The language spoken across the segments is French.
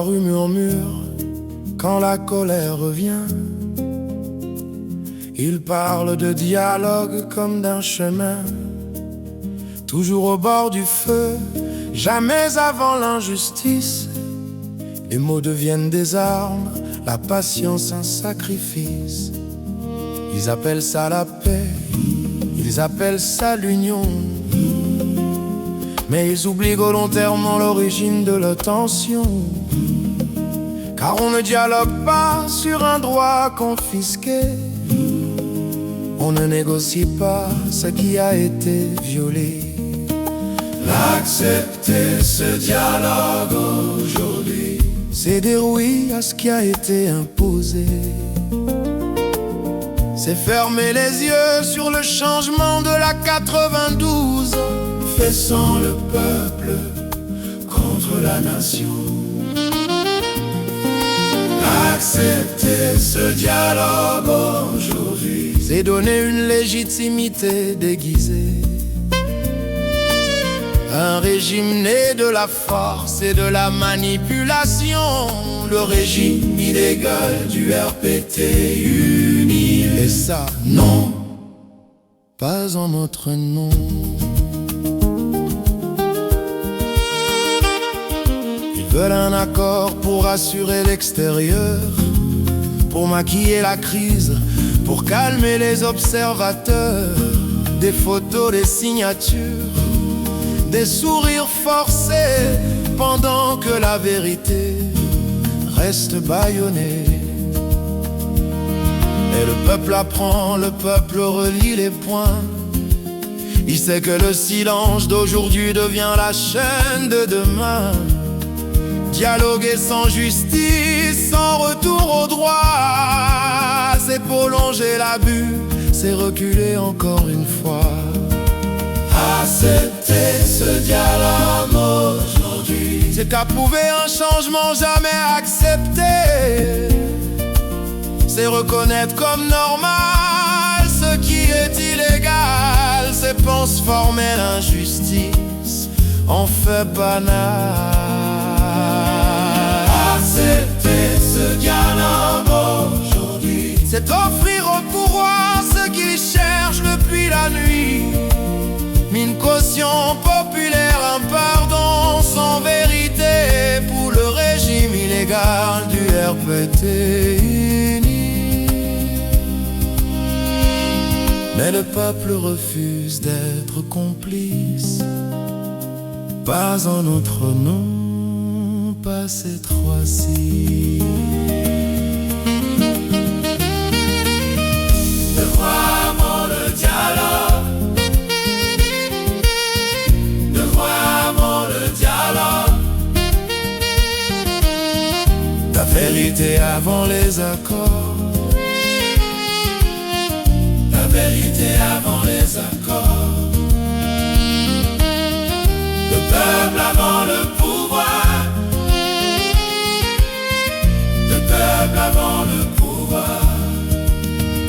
rue murmure quand la colère revient. Il parle de dialogue comme d'un chemin, toujours au bord du feu, jamais avant l'injustice. Les mots deviennent des armes, la patience un sacrifice. Ils appellent ça la paix, ils appellent ça l'union, mais ils oublient volontairement l'origine de leur tension. Car on ne dialogue pas sur un droit confisqué, on ne négocie pas ce qui a été violé. Accepter ce dialogue aujourd'hui, c'est dire oui à ce qui a été imposé. C'est fermer les yeux sur le changement de la 92, faisant le peuple contre la nation. Accepter ce dialogue aujourd'hui, c'est donner une légitimité déguisée. Un régime né de la force et de la manipulation, le régime illégal du RPT uni. Et ça, non, pas en notre nom. Ils veulent un accord pour assurer l'extérieur, pour maquiller la crise, pour calmer les observateurs. Des photos, des signatures, des sourires forcés, pendant que la vérité reste bâillonnée. Et le peuple apprend, le peuple relie les points. Il sait que le silence d'aujourd'hui devient la chaîne de demain. Dialoguer sans justice, sans retour au droit, c'est prolonger l'abus, c'est reculer encore une fois. Accepter ce dialogue aujourd'hui, c'est approuver un changement jamais accepté. C'est reconnaître comme normal ce qui est illégal. C'est transformer l'injustice en fait banal. Accepter ce dialogue aujourd'hui, c'est offrir au pouvoir ce qu'ils cherchent depuis la nuit. Une caution populaire, un pardon sans vérité pour le régime illégal du RPT uni. Mais le peuple refuse d'être complice, pas en notre nom, pas cette fois-ci. De vraiment le dialogue, la vérité avant les accords, la vérité avant les accords. Le peuple avant le pouvoir, le peuple avant le pouvoir.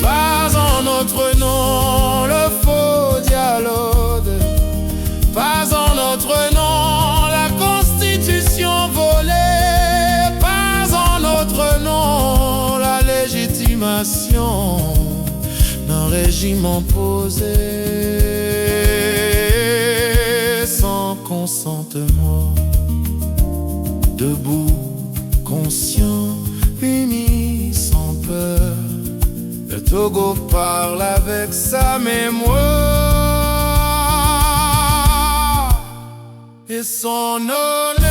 Pas en notre nom le faux dialogue, pas en notre nom la constitution volée, d'un régime imposé sans consentement. Debout, conscient, unis sans peur, le Togo parle avec sa mémoire et son honneur.